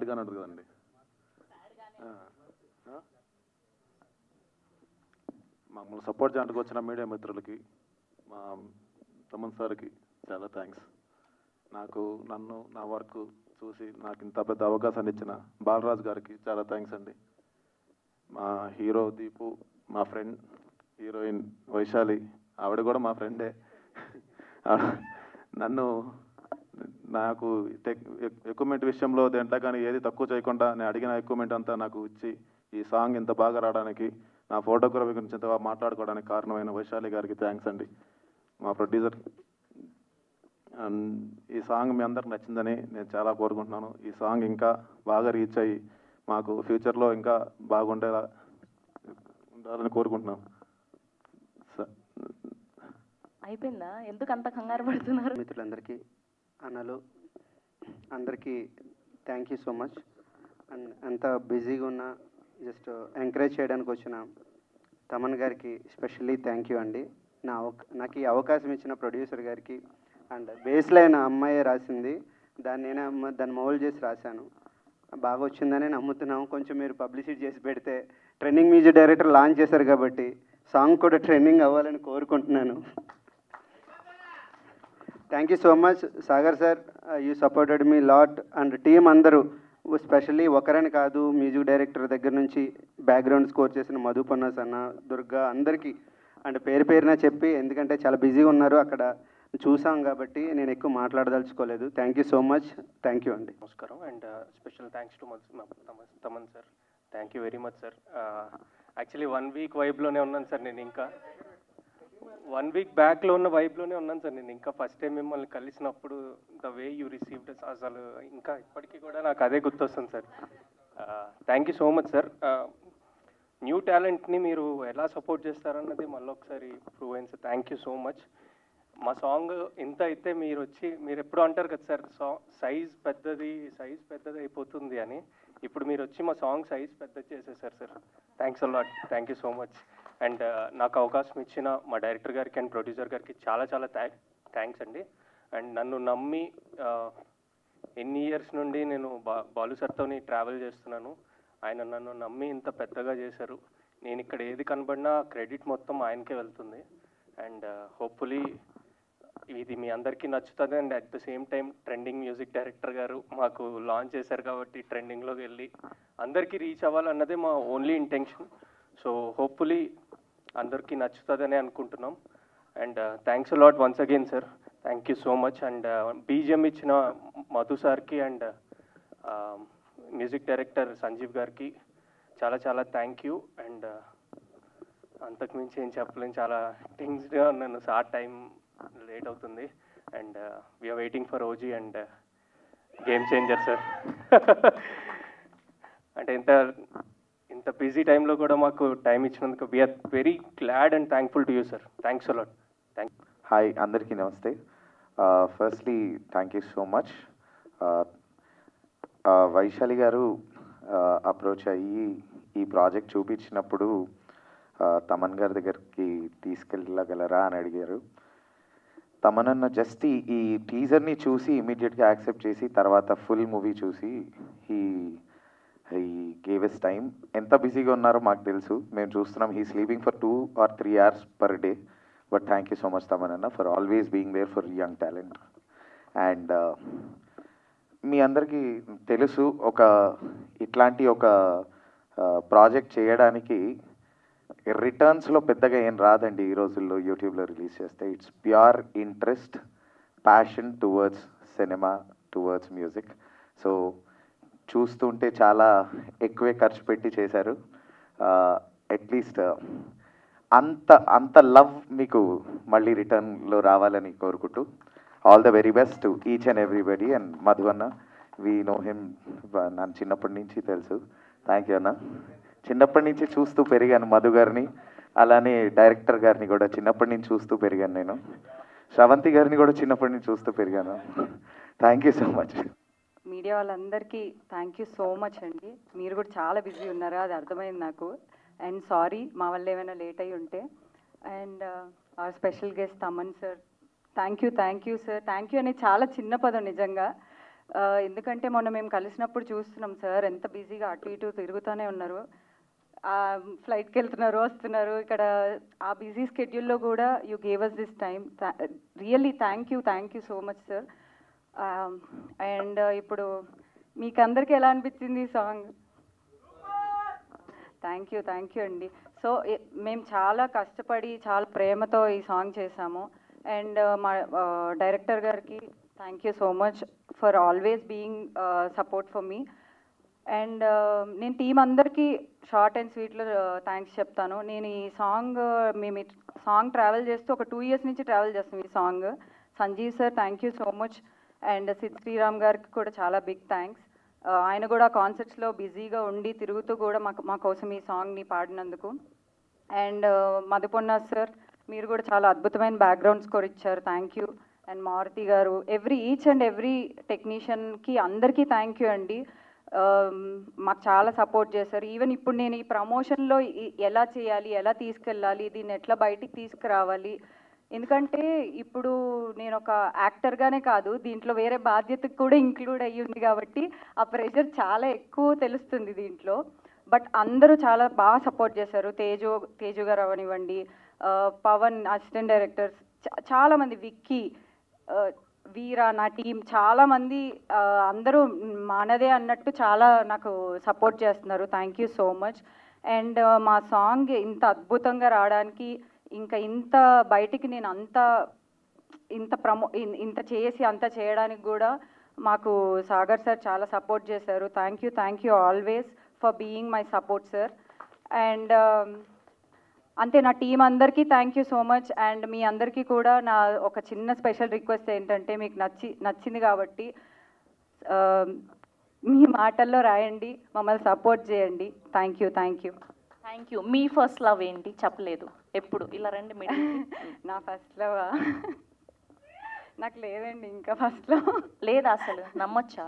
సాడ్గానే ఉంటుంది కదండి. మమ్మల్ని సపోర్ట్ చేయడానికి వచ్చిన మీడియా మిత్రులకి, మా తమన్ సార్కి చాలా థ్యాంక్స్. నన్ను నా వర్క్ చూసి నాకు ఇంత పెద్ద అవకాశాన్ని ఇచ్చిన బాలరాజ్ గారికి చాలా థ్యాంక్స్ అండి. మా హీరో దీపు, మా ఫ్రెండ్ హీరోయిన్ వైశాలి, ఆవిడ కూడా మా ఫ్రెండే. నాకు ఎక్విప్మెంట్ విషయంలో దేంట్లో కానీ ఏది తక్కువ చేయకుండా నేను అడిగిన ఎక్విప్మెంట్ అంతా నాకు ఇచ్చి ఈ సాంగ్ ఇంత బాగా రావడానికి, నా ఫోటోగ్రఫీ గురించి ఇంత మాట్లాడుకోవడానికి కారణమైన వైశాలి గారికి థ్యాంక్స్ అండి, మా ప్రొడ్యూసర్. ఈ సాంగ్ మీ అందరికి నచ్చిందని నేను చాలా కోరుకుంటున్నాను. ఈ సాంగ్ ఇంకా బాగా రీచ్ అయ్యి మాకు ఫ్యూచర్లో ఇంకా బాగుండేలా ఉండాలని కోరుకుంటున్నాను. అయిపోయిందా? ఎందుకు అంత కంగారు పడుతున్నారు? మిత్రులందరికీ, అన్నలు అందరికీ thank you so much. And అంత బిజీగా ఉన్న జస్ట్ ఎంకరేజ్ చేయడానికి వచ్చిన తమన్ గారికి స్పెషల్లీ థ్యాంక్ యూ అండి. నాకు ఈ అవకాశం ఇచ్చిన ప్రొడ్యూసర్ గారికి. అండ్ బేస్ లైన్ అమ్మాయే రాసింది, దాన్ని మౌల్డ్ చేసి రాశాను. బాగా వచ్చిందని నమ్ముతున్నాము. కొంచెం మీరు పబ్లిసిటీ చేసి పెడితే, ట్రెండింగ్ మ్యూజిక్ డైరెక్టర్ లాంచ్ చేశారు కాబట్టి సాంగ్ కూడా ట్రెండింగ్ అవ్వాలని కోరుకుంటున్నాను. Thank you so much Sagar sir, you supported me lot. And team అందరూ, స్పెషల్లీ ఒకరని కాదు, మ్యూజిక్ డైరెక్టర్ దగ్గర నుంచి బ్యాక్గ్రౌండ్ స్కోర్ చేసిన మధుపన్నాస్ అన్న, దుర్గా, అందరికీ అండ్ పేరు పేరున చెప్పి, ఎందుకంటే చాలా బిజీగా ఉన్నారు అక్కడ చూసాం కాబట్టి నేను ఎక్కువ మాట్లాడదలుచుకోలేదు. Thank you so much. Thank you అండి. నమస్కారం. And special thanks to Thaman sir. Thank you very much sir. Actually 1 week వైబ్లోనే ఉన్నాను సార్. నేను ఇంకా 1 వీక్ బ్యాక్లో ఉన్న వైబ్లోనే ఉన్నాను సార్. నేను ఇంకా ఫస్ట్ టైం మిమ్మల్ని కలిసినప్పుడు ద వే యూ రిసీవ్డ్ అసలు ఇంకా ఇప్పటికీ కూడా నాకు అదే గుర్తొస్తుంది sir. Thank you so much sir. New టాలెంట్ని మీరు ఎలా సపోర్ట్ చేస్తారన్నది మళ్ళీ ఒకసారి ప్రూవ్ అయింది sir. Thank you so much. మా సాంగ్ ఇంత అయితే మీరు ఎప్పుడు అంటారు కదా సార్, సైజ్ పెద్దది అయిపోతుంది అని. ఇప్పుడు మీరు వచ్చి మా సాంగ్ సైజ్ పెద్దది చేసేసారు sir. Thanks a lot. Thank you so much. And నాకు అవకాశం ఇచ్చిన మా డైరెక్టర్ గారికి అండ్ ప్రొడ్యూసర్ గారికి చాలా చాలా థ్యాంక్స్ అండి. అండ్ నన్ను నమ్మి ఎన్ని ఇయర్స్ నుండి నేను బాలు సార్తోని ట్రావెల్ చేస్తున్నాను. ఆయన నన్ను నమ్మి ఇంత పెద్దగా చేశారు. నేను ఇక్కడ ఏది కనబడినా క్రెడిట్ మొత్తం ఆయనకే వెళ్తుంది. అండ్ హోప్ఫుల్లీ ఇది మీ అందరికీ నచ్చుతుంది. And at the same time trending music director గారు మాకు లాంచ్ చేశారు కాబట్టి ట్రెండింగ్లోకి వెళ్ళి అందరికీ రీచ్ అవ్వాలన్నదే మా ఓన్లీ ఇంటెన్షన్. సో హోప్ఫుల్లీ అందరికీ నచ్చుతుందని అనుకుంటున్నాం. And thanks a lot once again sir. Thank you so much. And BGM ఇచ్చిన మధు సార్కి అండ్ మ్యూజిక్ డైరెక్టర్ సంజీవ్ గారికి చాలా చాలా థ్యాంక్ యూ. అండ్ అంతకుమించి ఏం చెప్పలేను, చాలా టెన్స్డ్గా ఉన్నాను సార్. టైం లేట్ అవుతుంది. And we are waiting for OG and game changer sir. అంటే ఇంత బిజీ టైంలో కూడా మాకు టైం ఇచ్చినందుకు we are very glad and thankful to you sir. Thanks a lot. Thank you. Hi, అందరికీ నమస్తే. Firstly thank you so much. Vaishali గారు అప్రోచ్ అయ్యి ఈ ప్రాజెక్ట్ చూపించినప్పుడు తమన్ గారి దగ్గరికి తీసుకెళ్ళగలరా అని అడిగారు. తమనన్న జస్ట్ ఈ టీజర్ని చూసి ఇమీడియట్గా యాక్సెప్ట్ చేసి తర్వాత ఫుల్ మూవీ చూసి హీ గేవ్ ఎస్ టైమ్. ఎంత బిజీగా ఉన్నారో మాకు తెలుసు, మేము చూస్తున్నాం. He sleeping for 2 or 3 hours per day. But thank you so much తమనన్న for always being there for young talent. And మీ అందరికీ తెలుసు, ఇట్లాంటి ఒక ప్రాజెక్ట్ చేయడానికి రిటర్న్స్లో పెద్దగా ఏం రాదండి ఈ రోజుల్లో. యూట్యూబ్లో రిలీజ్ చేస్తే it's pure interest, passion towards cinema, towards music. So చూస్తుంటే చాలా ఎక్కువే ఖర్చు పెట్టి చేశారు. అట్లీస్ట్ అంత లవ్ మీకు మళ్ళీ రిటర్న్లో రావాలని కోరుకుంటూ all the very best to each and everybody. And Madhu అన్న, వీ నో హిమ్, నన్ను చిన్నప్పటి నుంచి తెలుసు. థ్యాంక్ యూ అన్న. చిన్నప్పటి నుంచి చూస్తూ పెరిగాను మధు గారిని, అలానే డైరెక్టర్ గారిని కూడా చిన్నప్పటి నుంచి చూస్తూ పెరిగాను. నేను శ్రవంతి గారిని కూడా చిన్నప్పటి నుంచి చూస్తూ పెరిగాను. Thank you so much. Media వాళ్ళందరికీ థ్యాంక్ యూ సో మచ్ అండి. మీరు కూడా చాలా బిజీ ఉన్నారు, అది అర్థమైంది నాకు. అండ్ సారీ మా వల్ల ఏమైనా లేట్ అయి ఉంటే. And our special guest Taman sir. Thank you sir. Thank you అనేది చాలా చిన్న పదం నిజంగా. ఎందుకంటే మొన్న మేము కలిసినప్పుడు చూస్తున్నాం సార్ ఎంత బిజీగా అటు ఇటు తిరుగుతూనే ఉన్నారు. ఫ్లైట్కి వెళ్తున్నారు, వస్తున్నారు. ఇక్కడ ఆ బిజీ స్కెడ్యూల్లో కూడా you gave us this time. Really thank you so much sir. And ఇప్పుడు మీకు అందరికీ ఎలా అనిపించింది ఈ సాంగ్? థ్యాంక్ యూ అండి. సో మేము చాలా కష్టపడి చాలా ప్రేమతో ఈ సాంగ్ చేశాము. అండ్ మా డైరెక్టర్ గారికి thank you so much for always being support for me. And నేను టీం అందరికీ షార్ట్ అండ్ స్వీట్లో థ్యాంక్స్ చెప్తాను. నేను ఈ సాంగ్ మేము సాంగ్ ట్రావెల్ చేస్తూ ఒక 2 years నుంచి ట్రావెల్ చేస్తాం ఈ song. Sanjeev sir thank you so much. And Sid Sriram గారికి కూడా చాలా బిగ్ థ్యాంక్స్. ఆయన కూడా కాన్సర్ట్స్లో బిజీగా ఉండి తిరుగుతూ కూడా మా కోసం ఈ సాంగ్ని పాడినందుకు. అండ్ మధుపొన్న సార్ మీరు కూడా చాలా అద్భుతమైన బ్యాక్గ్రౌండ్ స్కోర్ ఇచ్చారు, థ్యాంక్ యూ. అండ్ మారుతి గారు, ఈచ్ అండ్ ఎవ్రీ టెక్నీషియన్కి అందరికీ థ్యాంక్ యూ అండి. మాకు చాలా సపోర్ట్ చేశారు. ఈవెన్ ఇప్పుడు నేను ఈ ప్రమోషన్లో ఎలా చేయాలి, ఎలా తీసుకెళ్ళాలి, దీన్ని ఎట్లా బయటికి తీసుకురావాలి, ఎందుకంటే ఇప్పుడు నేను ఒక యాక్టర్గానే కాదు దీంట్లో వేరే బాధ్యతకు కూడా ఇంక్లూడ్ అయ్యి ఉంది కాబట్టి ఆ ప్రెషర్ చాలా ఎక్కువ తెలుస్తుంది దీంట్లో. బట్ అందరూ చాలా బాగా సపోర్ట్ చేశారు. తేజు గారు అవనివ్వండి, పవన్ అసిస్టెంట్ డైరెక్టర్స్, చాలామంది, విక్కీ, వీరా, నా టీం చాలామంది అందరూ మనదే అన్నట్టు చాలా నాకు సపోర్ట్ చేస్తున్నారు. Thank you so much. And మా సాంగ్ ఇంత అద్భుతంగా రావడానికి ఇంకా ఇంత బయటికి నేను ఇంత చేసి అంత చేయడానికి కూడా మాకు సాగర్ సార్ చాలా సపోర్ట్ చేశారు. Thank you always for being my support sir. And అంతే, నా టీం అందరికీ thank you so much. And మీ అందరికీ కూడా నా ఒక చిన్న స్పెషల్ రిక్వెస్ట్ ఏంటంటే మీకు నచ్చింది కాబట్టి మీ మాటల్లో రాయండి, మమ్మల్ని సపోర్ట్ చేయండి. Thank you. Me first love ఏంటి చెప్పలేదు ఎప్పుడు? ఇలా రండి మేడం. నా ఫస్ట్ లవ్ నాకు లేదండి, ఇంకా ఫస్ట్ లవ్ లేదా అసలు? నమ్మొచ్చా?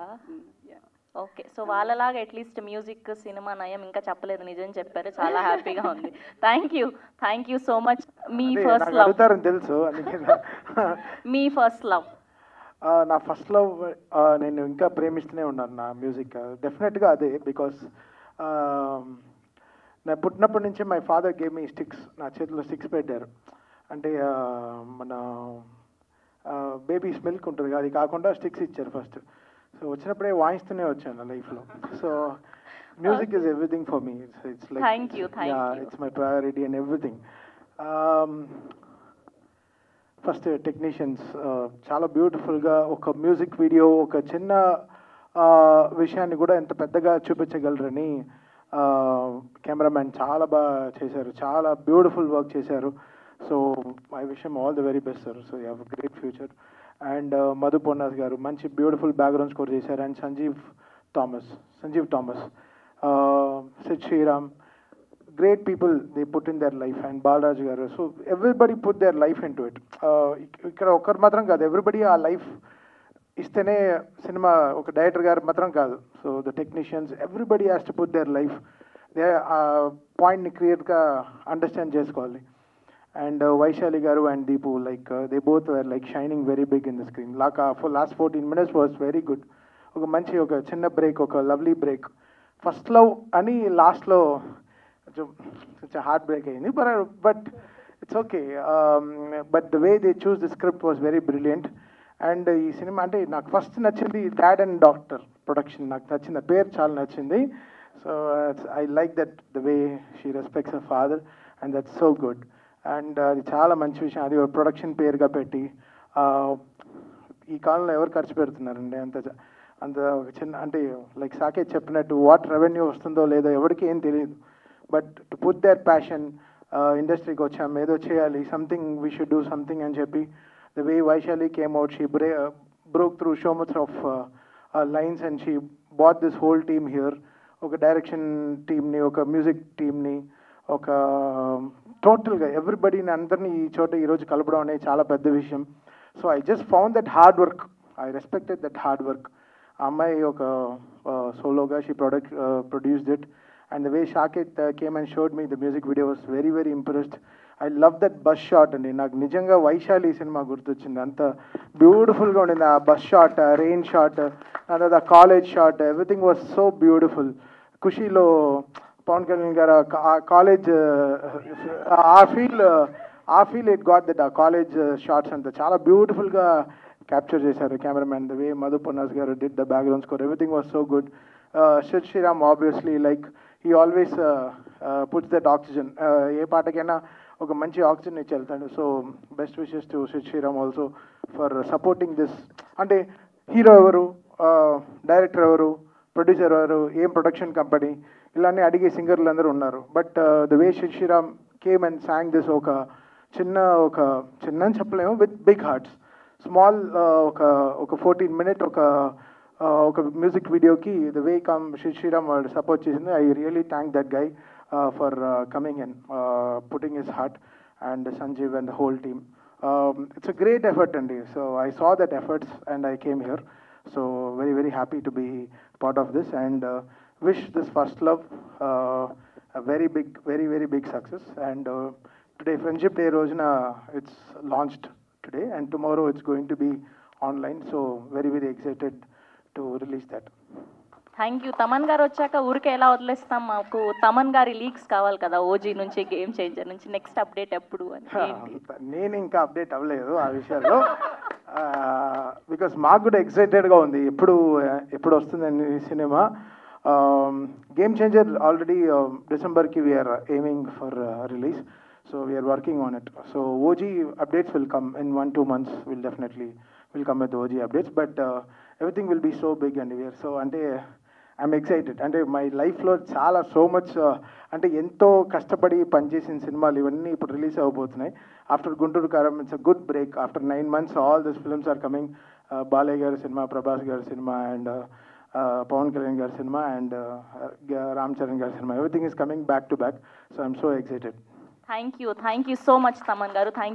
ఓకే, సో వాళ్ళలాగా అట్లీస్ట్ మ్యూజిక్, సినిమా నయం ఇంకా చెప్పలేదు, నిజం చెప్పారు, చాలా హ్యాపీగా ఉంది. Thank you so much. Me first love తెలుసు. మీ ఫస్ట్ లవ్? నా ఫస్ట్ లవ్ నేను ఇంకా ప్రేమిస్తూనే ఉన్నాను నా మ్యూజిక్, డెఫినెట్గా అదే. బికాస్ నా పుట్టినప్పటి నుంచి my father game me sticks, నా చేతిలో స్టిక్స్ పెట్టారు. అంటే మన బేబీస్ మిల్క్ ఉంటుంది కదా, అది కాకుండా స్టిక్స్ ఇచ్చారు ఫస్ట్. సో వచ్చినప్పుడే వాయిస్తూనే వచ్చాను నా లైఫ్లో. So music is everything for me. It's like it's my priority and everything. First technicians చాలా బ్యూటిఫుల్గా ఒక మ్యూజిక్ వీడియో, ఒక చిన్న విషయాన్ని కూడా ఎంత పెద్దగా చూపించగలరని కెమెరామ్యాన్ చాలా బాగా చేశారు, చాలా బ్యూటిఫుల్ వర్క్ చేశారు. So I wish him all the very best sir. So you have a great future. And Madhuponnas గారు మంచి బ్యూటిఫుల్ బ్యాక్గ్రౌండ్ స్కోర్ చేశారు. And Sanjeev Thomas, Sid Sriram, great people, they put in their life. And Balraj garu, so everybody put their life into it. ikkada okkar matram kaadu, everybody aa life istene cinema oka director garu matram kaadu. So the technicians, everybody has to put their life, they point ni create ga understand chesukovali. And Vaishali garu and Deepu, like they both were like shining very big in the screen. Like for last 14 minutes was very good. oka manchi oka chinna break, oka lovely break. First love ani last lo such a heartbreak అయింది, but it's okay. But the way they choose the script was very brilliant. And ఈ cinema అంటే నాకు first నచ్చింది dad and doctor production, నాకు నచ్చింది, ఆ పేరు చాలా నచ్చింది. So I like that the way she respects her father, and that's so good. And అది చాలా మంచి విషయం, అది ప్రొడక్షన్ పేరుగా పెట్టి. ఈ కాలంలో ఎవరు ఖర్చు పెడుతున్నారండి అంత ఒక చిన్న, అంటే లైక్ సాకేత్ చెప్పినట్టు వాట్ రెవెన్యూ వస్తుందో లేదో ఎవరికి ఏం తెలియదు. But to put their passion, industry ko cham edo cheyali, something we should do something and cheppi, the way Vaishali came out, she broke through so much of lines, and she brought this whole team here, oka direction team ni, oka music team ni, oka total ga everybody ni andarni ee chota ee roju kalapadam ane chaala pedda vishayam. So I just found that hard work, I respected that hard work. Ammai oka solo ga she produced it. And the way Saket came and showed me the music video was very, very impressed. I love that bus shot అండి. నాకు నిజంగా Vaishali cinema గుర్తొచ్చింది. అంత బ్యూటిఫుల్గా ఉండింది ఆ bus shot, rain shot, తర్వాత college shot, everything was so beautiful. ఖుషీలో పవన్ కళ్యాణ్ గారు ఆ కాలేజ్ ఆ ఫీల్ ఇట్ గాట్ దట్ ఆ కాలేజ్ షాట్స్ అంతా చాలా బ్యూటిఫుల్గా క్యాప్చర్ చేశారు cameraman. The way Madhu Pannas గారు did the background score, everything was so good. Sid Sriram obviously like he always puts that oxygen, ఏ పాటకైనా ఒక మంచి ఆక్సిజన్ ఇచ్చి వెళ్తాడు. So best wishes to Sid Sriram also for supporting this. అంటే హీరో ఎవరు, డైరెక్టర్ ఎవరు, ప్రొడ్యూసర్ ఎవరు, ఏం ప్రొడక్షన్ కంపెనీ, ఇలానే అడిగే సింగర్లు అందరూ ఉన్నారు. But the way Sid Sriram came and sang this, ఒక చిన్న అని చెప్పలేము, విత్ బిగ్ హార్ట్స్. స్మాల్ ఒక 14 minute ఒక మ్యూజిక్ వీడియోకి the way come Sid Sriram వాళ్ళు సపోర్ట్ చేసింది. I really thank that guy for coming and putting his heart, and Sanjeev and the whole team. It's a great effort అండి. So I saw that efforts and I came here. So very, very happy to be part of this, and wish this First Love a very big, very, very big success. And today, Friendship Day రోజున it's launched today, and tomorrow it's going to be online. So very, very excited to release that. Thank you. Thaman గారు వచ్చాక ఊరికే ఎలా వదిలేస్తాం, మాకు తమన్ గారి leaks కావాలి కదా, ఓజీ నుంచి, గేమ్ చేంజర్ నుంచి. నెక్స్ట్ అప్డేట్ ఎప్పుడు అని? నేను ఇంకా అప్డేట్ అవ్వలేదు ఆ విషయాల్లో, బికాస్ మాకు కూడా ఎక్సైటెడ్గా ఉంది ఎప్పుడు వస్తుందని సినిమా. గేమ్ చేంజర్ ఆల్రెడీ డిసెంబర్కి we're aiming for release. So we're working on it. So OG updates will come in 1-2 months. Will come with OG updates. But everything will be so big and we're so, అంటే I'm excited. అంటే my లైఫ్లో చాలా so much, అంటే ఎంతో కష్టపడి పనిచేసిన సినిమాలు ఇవన్నీ ఇప్పుడు release అవ్వబోతున్నాయి. After Guntur Kaaram it's a good break. After 9 months all this films are coming. Balayya గారి సినిమా, ప్రభాస్ గారి సినిమా, అండ్ పవన్ కళ్యాణ్ గారి సినిమా, అండ్ రామ్ చరణ్ గారి cinema. Everything is coming back to back. So I'm so excited. Thank you so much Thaman గారు. Thank